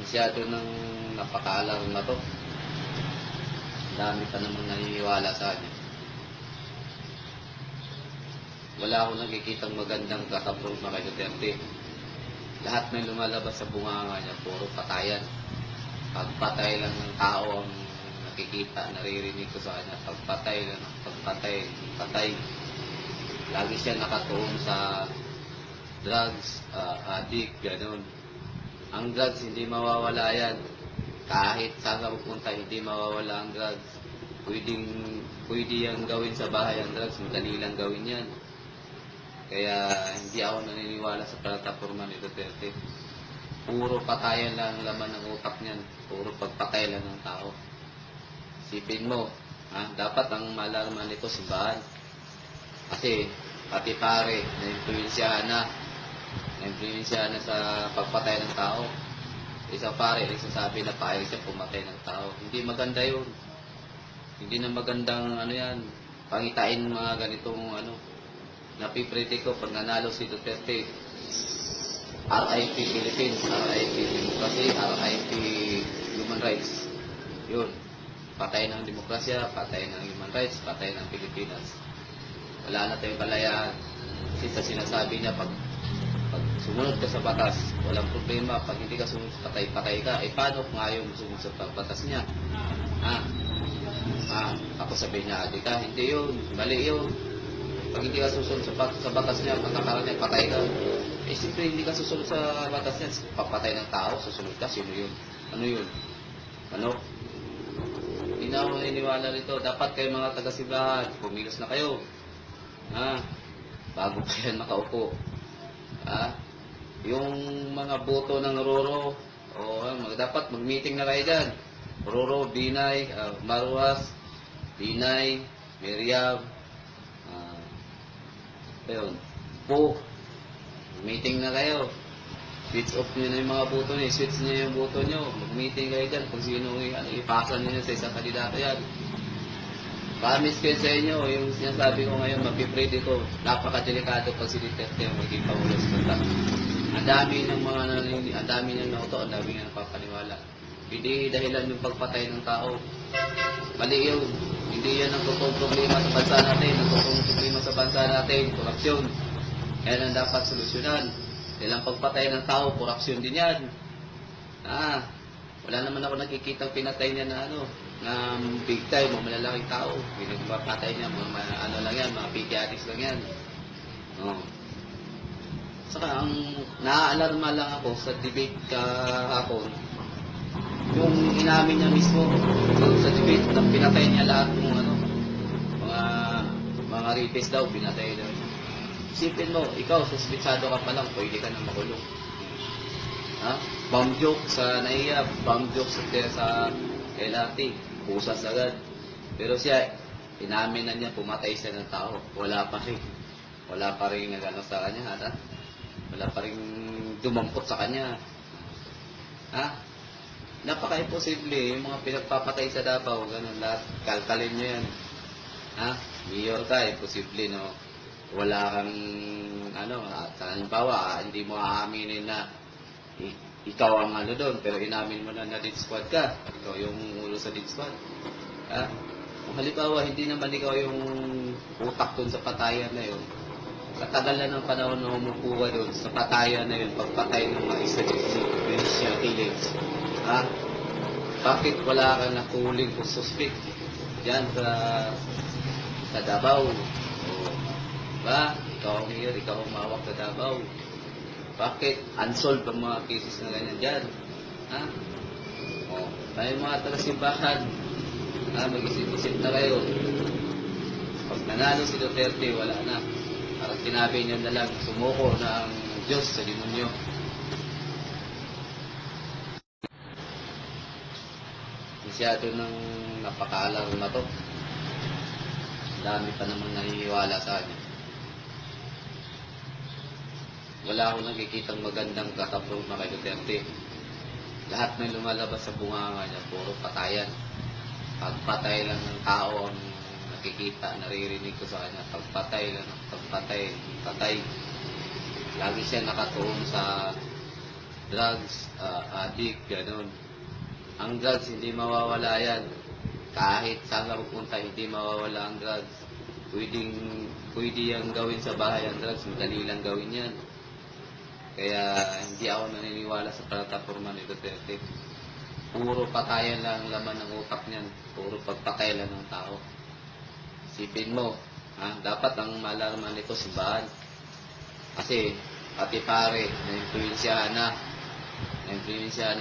Masyado ng napakaalarm na to. Dami pa namang naniniwala sa kanya. Wala akong nakikitang magandang kataproma kay Duterte. Lahat ng lumalabas sa bunganga niya, puro patayan. Pagpatay lang ng tao ang nakikita, naririnig ko sa kanya. Pagpatay lang, pagpatay, patay. Lagi siya nakatuon sa drugs, addict, gano'n. Ang drugs, hindi mawawala yan. Kahit saan ka pupunta, hindi mawawala ang drugs. Pwede yung gawin sa bahay ang drugs, madali lang gawin yan. Kaya hindi ako naniniwala sa plataforma ni Duterte. Puro patayan lang ang laman ng utak niyan. Puro pagpatay lang ng tao. Sipin mo, dapat ang malarman nito simbahan. Kasi pati pare, na-influensyahan na sa pagpatay ng tao. Isang pare, nagsasabi na payag siya pumatay ng tao. Hindi maganda yun. Hindi na magandang yan, pangitain mga ganitong napipriti ko pag nanalo si Duterte. RIP Philippines, RIP Democracy, RIP Human Rights. Yun. Patay ng demokrasya, patay ng human rights, patay ng Pilipinas. Wala na tayong kalayaan. Kasi sa sinasabi niya, pag sumunod ka sa batas, walang problema. Pag hindi ka sumunod sa patay ka. Paano kung ayaw mo sumunod sa batas niya? Ako sabihin niya, di ka, hindi yun, mali yun. Pag hindi ka susunod sa batas niya, pagkakaroon niya, patay ka. Siyempre, hindi ka susunod sa batas niya, papatay ng tao, susunod ka, sino yun? Ano yun? Hindi na ako naniniwala rito. Dapat kayo mga taga-simbahan, pumilos na kayo. Bago pa yan makaupo. Yung mga boto ng Roro, dapat mag-meeting na kayo dyan. Roro, Binay, Marwas, Binay, Miriam, meeting na kayo. Switch off nyo na yung mga boto nyo. Switch nyo yung boto nyo. Mag-meeting kayo dyan. Kung sino ipasa nyo sa isang kandidato yan. Promise ko sa inyo, yung sinasabi ko ngayon, mag-pray dito. Napaka-delikado pag si Duterte yung maging Pangulo sa Bansa. Ang dami ng mga ang dami ng nauto, ang dami ng napapaniwala. Hindi dahilan yung pagpatay ng tao. Mali yun. Hindi yan ang totoong problema sa bansa natin. Ang totoong problema sa bansa natin, korupsyon. Yan ang dapat solusyonan. Dahil ang pagpatay ng tao, korupsyon din yan. Wala naman ako nakikita pinatay niya na big time, mga malalaking tao. Pinagpapatay niya, mga PKRs lang yan. Saka ang naaalarma lang ako sa debate kahapon, yung inamin niya mismo sa debate na pinatay niya lahat ng mga rapist daw, pinatay daw. Isipin mo, ikaw, suspitsado ka pa lang, pwede ka nang makulong. Bomb joke sa NAIA, bomb joke sa LRT, pusas agad. Pero siya, inamin na niya, pumatay siya ng tao. Wala pa rin nagano sa kanya, wala pa rin dumampot sa kanya. Napaka-imposible, yung mga pinagpapatay sa Davao, ganun lahat, kalkalin nyo yan. Mayor ka, imposible, no? Wala kang, halimbawa, hindi mo aaminin na ikaw ang doon, pero inamin mo na death squad ka. Ikaw yung ulo sa death squad. Kung halimbawa, hindi naman ikaw yung utak doon sa patayan na yun. Katagal na ng panahon na umupo ka doon sa patayan na yun, pagpatay ng mga extrajudicial killings. Bakit wala kang nakuling kung suspect dyan sa Davao? Ikaw ang mayor, ikaw ang mawak sa Davao. Bakit unsolved ang mga cases na ganyan dyan? Tayo mga taga-simbahan, mag-isip-isip na kayo. Pag nanalo si Duterte, wala na. Parang sinabi niya na lang, sumuko na ang Diyos sa demonyo. Masyado ng napakaalarm na to. Dami pa namang naniniwala sa kanya. Wala akong nakikitang magandang kataproma kay Duterte. Lahat ng lumalabas sa bunganga niya, puro patayan. Pagpatay lang ng tao ang nakikita, naririnig ko sa kanya. Pagpatay lang, pagpatay, patay. Lagi siya nakatuon sa drugs, addict, ganun. Ang drugs, hindi mawawala yan. Kahit saan ka pupunta, hindi mawawala ang drugs. Pwede yung gawin sa bahay ang drugs, madali lang gawin yan. Kaya hindi ako naniniwala sa plataforma ni Duterte. Puro patayan lang ang laman ng utak niyan. Puro pagpatay lang ng tao. Sipin mo, dapat ang malarman nito simbahan. Kasi pati pare, na-influensyahan na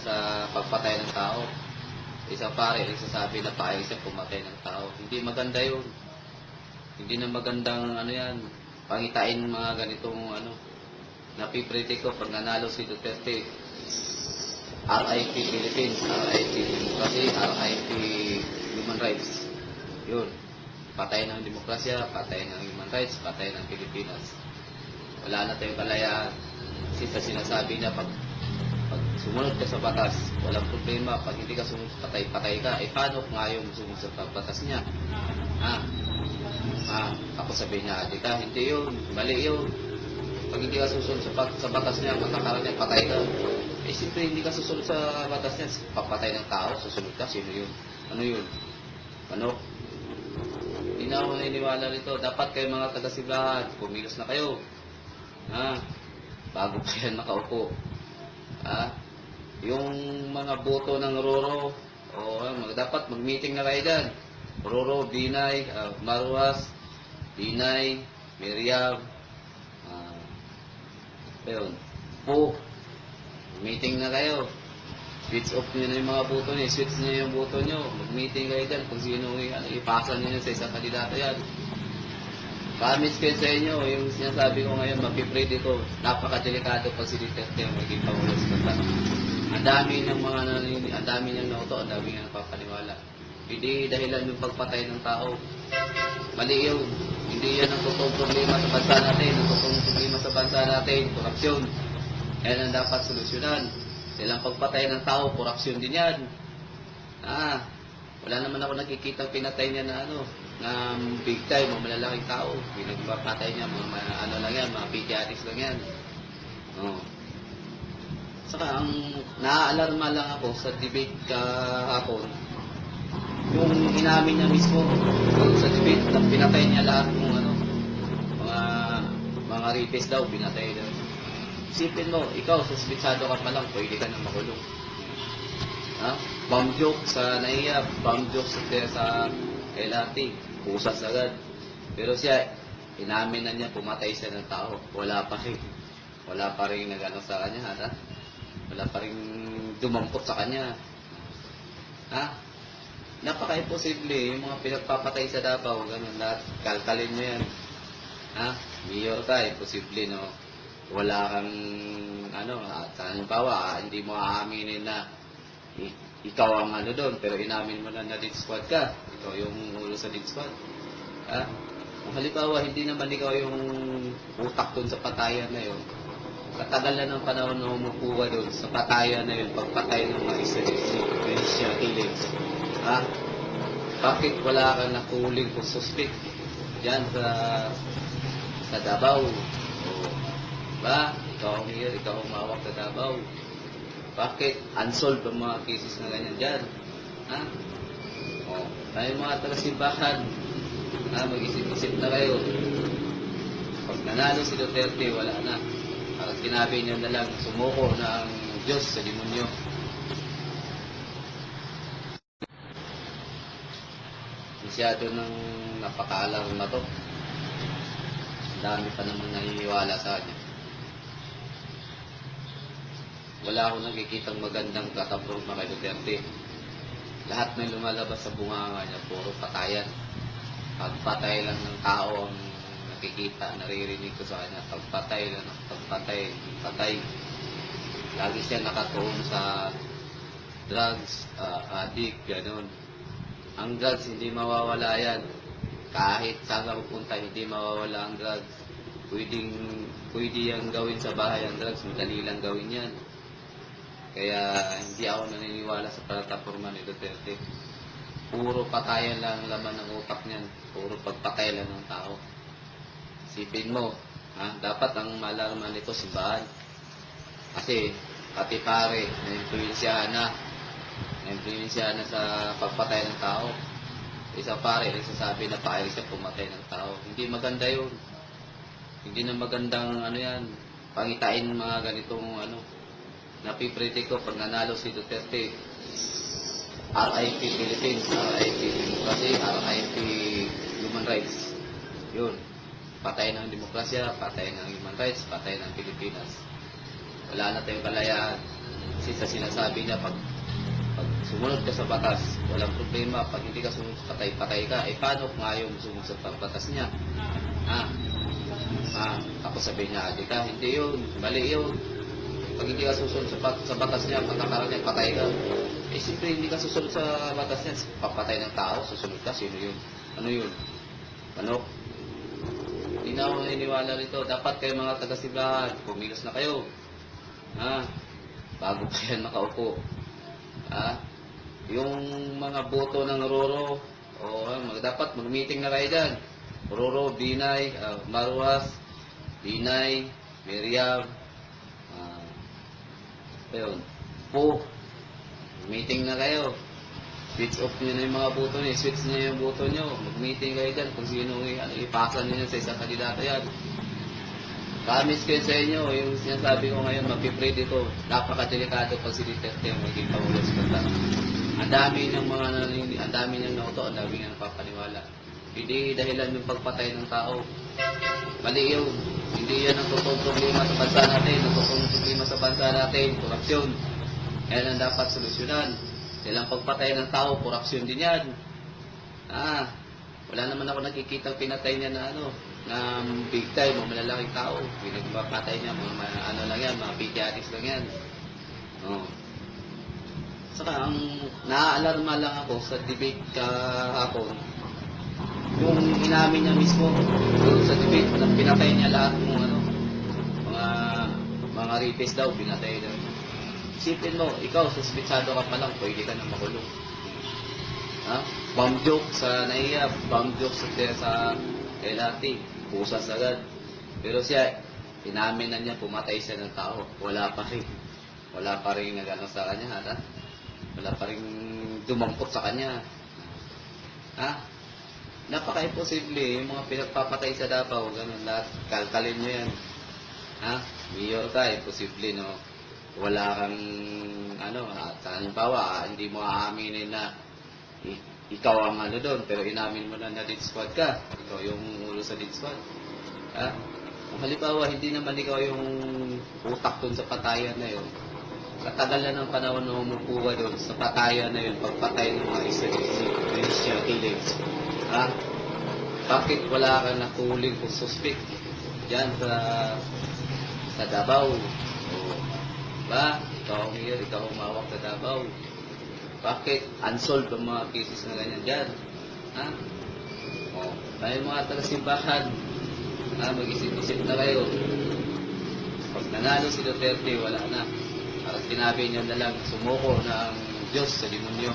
sa pagpatay ng tao. Isang pare, nagsasabi na pare siya pumatay ng tao. Hindi maganda yun. Hindi na magandang yan, pangitain mga ganitong napipredict ko pag nanalo si Duterte. RIP Philippines, RIP Democracy, RIP Human Rights. Yun. Patay ng demokrasya, patay ng human rights, patay ng Pilipinas. Wala na tayong kalayaan. Kasi sa sinasabi na pag sumunod ka sa batas, walang problema. Pag hindi ka sumunod, patay ka. Paano kung ayaw mo sumunod sa batas niya? Tapos sabihin niya, di ka, hindi yun, mali yun. Pag hindi ka susunod sa batas niya, magkakaroon niya, patay ka. Siyempre hindi ka susunod sa batas niya, papatay ng tao, susunod ka, sino yun? Ano yun? Hindi na ako naniniwala nito. Dapat kayo mga taga-simbahan, kumilos na kayo. Bago pa yan makaupo. Yung mga boto ng Roro, dapat mag-meeting na kayo dyan. Roro, Binay, Marwas, Binay, Miriam, meeting na kayo. Switch off nyo na yung mga boto nyo. Switch nyo yung boto nyo. Mag-meeting kayo dyan kung sino ipasa nyo sa isang kandidato yan. Promise kayo sa inyo, yung sinasabi ko ngayon, mag-pray dito. Napakadelikado pag si Duterte yung maging pangulo sa bansa. Ang dami niyang nauto, ang dami niyang napapaniwala. Hindi dahilan yung pagpatay ng tao. Mali yun. Hindi yan ang totoong problema sa bansa natin. Ang totoong problema sa bansa natin, korupsyon. Yan ang dapat solusyonan. Silang pagpatay ng tao, korupsyon din yan. Wala naman ako nakikita pinatay niya na big time, mga malalaking tao. Pinagpapatay niya, mga pediatrics lang yan. Saka ang naaalarma lang ako sa debate kahapon, yung inamin niya mismo sa debate, pinatay niya lahat ng mga rapist daw, pinatay daw. Isipin mo, ikaw, suspitsado ka pa lang, pwede ka na makulong. Bomb joke sa NAIA, bomb joke sa LRT, pusas agad. Pero siya, inamin na niya, pumatay siya ng tao. Wala pa rin nagano sa kanya, wala pa rin dumampot sa kanya. Napaka-imposible, yung mga pinagpapatay sa Davao, ganun lahat, kalkalin mo yan. Mayor ka, imposible, no? Wala kang, halimbawa, hindi mo aaminin na ikaw ang doon, pero inamin mo na death squad ka. Ikaw yung ulo sa death squad. Kung halimbawa, hindi naman ikaw yung utak doon sa patayan na yun, katagal na ng panahon na umupo ka doon sa patayan na yun, pagpatay ng mga Israeli killings. Bakit wala kang nakuling kung suspect dyan sa Davao? Ikaw ang mayor, ikaw ang mawak sa Davao. Bakit unsolved ang mga cases na ganyan dyan? Tayo mga taga-simbahan, mag-isip-isip na kayo. Pag nanalo si Duterte, wala na. At sinabi niya na lang, sumuko na ang Diyos sa demonyo. Masyado nang napaka-alarma to. Ang dami pa namang naniniwala sa kanya. Wala akong nakikitang magandang plataforma kay Duterte. Lahat ng lumalabas sa bunganga niya, puro patayan. Pagpatay lang ng tao ang nakikita, naririnig ko sa kanya. Pagpatay lang, patay. Lagi siya nakatuon sa drugs, addict, ganun. Ang drugs, hindi mawawala yan. Kahit saan ka pupunta, hindi mawawala ang drugs. Pwede yung gawin sa bahay ang drugs, madali lang gawin yan. Kaya hindi ako naniniwala sa plataforma ni Duterte. Puro patayan lang ang laman ng utak niyan. Puro pagpatay lang ng tao. Sipin mo, dapat ang malarman nito simbahan. Kasi pati pare, na-influensyahan na sa pagpatay ng tao. Isang pare, nagsasabi na payag siya pumatay ng tao. Hindi maganda yun. Hindi na magandang ano yan, pangitain mga ganitong ano. Napipredict ko pag nanalo si Duterte, RIP Philippines, RIP Democracy, RIP Human Rights. Yun. Patay ng demokrasya, patay ng human rights, patay ng Pilipinas. Wala na tayong kalayaan. Kasi sa sinasabi niya, pag sumunod ka sa batas, walang problema. Pag hindi ka sumunod, patay ka. Eh, paano kung ayaw mo sumunod sa batas niya? Tapos sabihin niya, di ka, hindi yun, mali yun. Pag hindi ka susunod sa batas niya, patakaran niya, patay ka. Eh, siyempre, hindi ka susunod sa batas niya, papatay ng tao, susunod ka, sino yun? Ano yun? Manok? Hindi na ako naniniwala rito. Dapat kayo mga taga-simbahan, pumilos na kayo. Bago pa yan makaupo. Yung mga boto ng Roro, dapat mag-meeting na kayo dyan. Roro, Binay, Marwas, Binay, Miriam, ayun, meeting na kayo. Switch off nyo na yung mga boto nyo. Switch nyo yung boto nyo. Mag-meeting kayo dyan kung sino ipasa nyo sa isang kandidato yan. Promise ko sa inyo, yung sinasabi ko ngayon, mapipray dito. Napakadelikado pag si Duterte yung maging Pangulo sa bansa. Ang dami niyang nauto, ang dami niyang napapaniwala. Hindi dahilan yung pagpatay ng tao. Mali yun. Hindi yan ang totoong problema sa bansa natin. Ang totoong problema sa bansa natin, korupsyon. Yan ang dapat solusyonan. Silang pagpatay ng tao, korupsyon din yan. Wala naman ako nakikita pinatay niya na big time, mga malalaking tao. Pinagpapatay niya, mga pediatrics lang yan. Saka, ang naaalarma lang ako sa debate kahapon, yung inamin niya mismo, doon sa debate, pinatay niya lahat ng mga rapist daw, pinatay daw. Isipin mo, ikaw, suspitsado ka pa lang, pwede ka na makulong. Bomb joke sa NAIA, bomb joke sa LRT, pusas agad. Pero siya, inamin na niya, pumatay siya ng tao. Wala pa rin nagano sa kanya, wala pa rin dumampot sa kanya. Napaka-imposible, yung mga pinagpapatay sa Davao, ganun lahat, kalkalin mo yan. Mayor ka, imposible, no? Wala kang, halimbawa, hindi mo aaminin na ikaw ang doon, pero inamin mo na death squad ka. Ikaw yung ulo sa death squad. Kung halimbawa, hindi naman ikaw yung utak doon sa patayan na yun. Katagal na ng panahon na umupuwa doon sa patayan na yun, pagpatay ng mga Israeli killings. Bakit wala kang nakuling kung suspect dyan sa Davao? Ikaw ang mayor, ikaw ang mawak sa Davao. Bakit unsolved ang mga cases na ganyan dyan? Tayo mga taga-simbahan, mag-isip-isip na kayo. Pag nanalo si Duterte, wala na. Parang sinabi niya na lang, sumuko na ang Diyos sa demonyo.